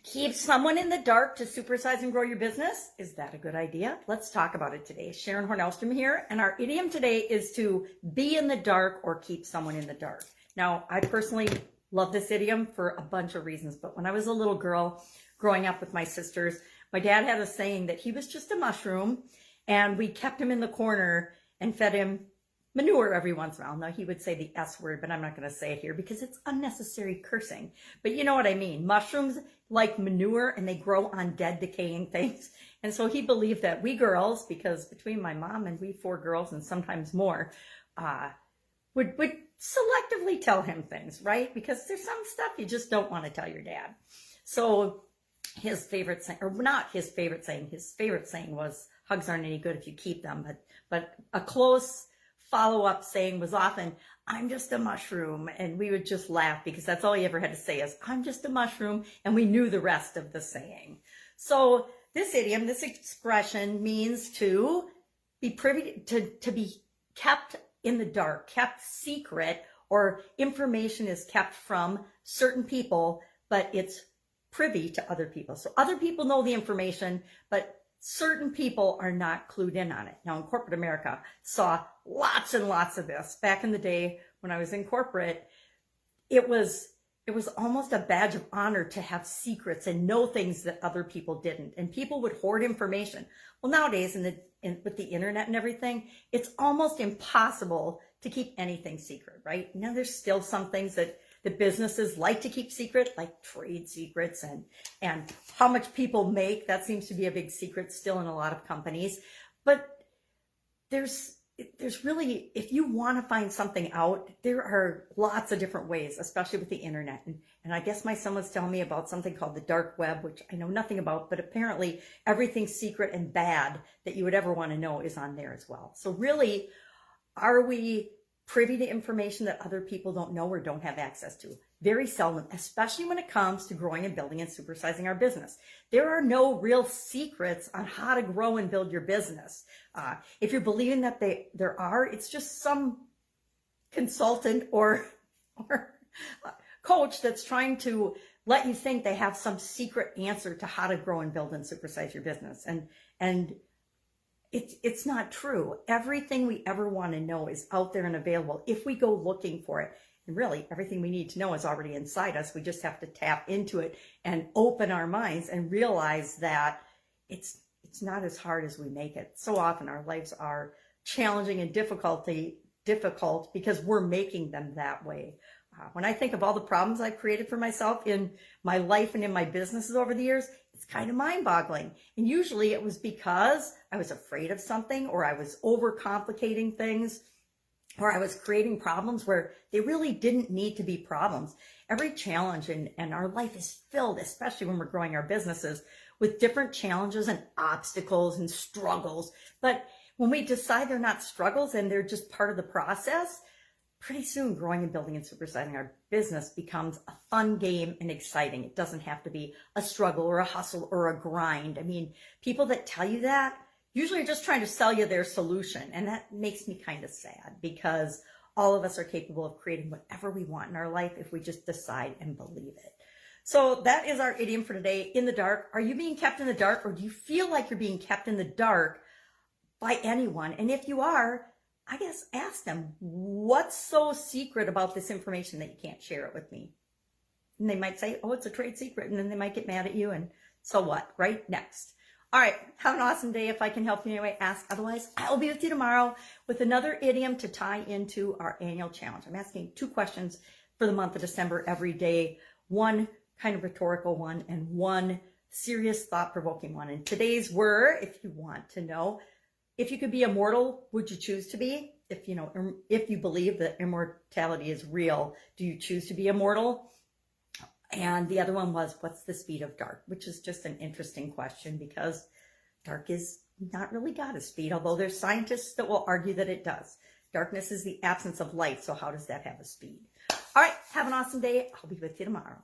Keep someone in the dark to supersize and grow your business? Is that a good idea? Let's talk about it today. Sharon Horne-Ellstrom here, and our idiom today is to be in the dark or keep someone in the dark. Now, I personally love this idiom for a bunch of reasons, but when I was a little girl growing up with my sisters, my dad had a saying that he was just a mushroom, and we kept him in the corner and fed him manure every once in a while. Now, he would say the S word, but I'm not going to say it here because it's unnecessary cursing. But you know what I mean. Mushrooms like manure, and they grow on dead, decaying things. And so he believed that we girls, because between my mom and we 4 girls and sometimes more, would selectively tell him things, right? Because there's some stuff you just don't want to tell your dad. So his favorite saying, or not his favorite saying was, hugs aren't any good if you keep them. But a close follow-up saying was often, I'm just a mushroom. And we would just laugh because that's all he ever had to say is, I'm just a mushroom. And we knew the rest of the saying. So this idiom, this expression means to be privy to be kept in the dark, kept secret, or information is kept from certain people, but it's privy to other people. So other people know the information, but certain people are not clued in on it. Now, in corporate America, saw lots and lots of this. Back in the day when I was in corporate, it was almost a badge of honor to have secrets and know things that other people didn't. And people would hoard information. Well, nowadays, with the internet and everything, it's almost impossible to keep anything secret, right? Now, there's still some things that the businesses like to keep secret, like trade secrets and how much people make. That seems to be a big secret still in a lot of companies. But there's really, if you want to find something out, there are lots of different ways, especially with the internet. And I guess my son was telling me about something called the dark web, which I know nothing about, but apparently everything secret and bad that you would ever want to know is on there as well. So really, are we privy to information that other people don't know or don't have access to? Very seldom, especially when it comes to growing and building and supersizing our business. There are no real secrets on how to grow and build your business. If you're believing that there are, it's just some consultant or coach that's trying to let you think they have some secret answer to how to grow and build and supersize your business. And it's not true. Everything we ever want to know is out there and available if we go looking for it. And really, everything we need to know is already inside us. We just have to tap into it and open our minds and realize that it's not as hard as we make it. So often our lives are challenging and difficult because we're making them that way. When I think of all the problems I've created for myself in my life and in my businesses over the years, it's kind of mind-boggling. And usually it was because I was afraid of something, or I was overcomplicating things, or I was creating problems where they really didn't need to be problems. Every challenge in our life is filled, especially when we're growing our businesses, with different challenges and obstacles and struggles. But when we decide they're not struggles and they're just part of the process, pretty soon growing and building and supersizing our business becomes a fun game and exciting. It doesn't have to be a struggle or a hustle or a grind. I mean, people that tell you that usually are just trying to sell you their solution. And that makes me kind of sad, because all of us are capable of creating whatever we want in our life if we just decide and believe it. So that is our idiom for today, in the dark. Are you being kept in the dark, or do you feel like you're being kept in the dark by anyone? And if you are, I guess ask them, what's so secret about this information that you can't share it with me? And they might say, oh, it's a trade secret. And then they might get mad at you. And so what, right? Next. All right. Have an awesome day. If I can help you in any way, ask. Otherwise, I'll be with you tomorrow with another idiom to tie into our annual challenge. I'm asking 2 questions for the month of December every day. One kind of rhetorical one and one serious thought-provoking one. And today's were, if you want to know, if you could be immortal, would you choose to be? If you believe that immortality is real, do you choose to be immortal? And the other one was, what's the speed of dark? Which is just an interesting question, because dark is not really got a speed, although there's scientists that will argue that it does. Darkness is the absence of light, so how does that have a speed? All right, have an awesome day. I'll be with you tomorrow.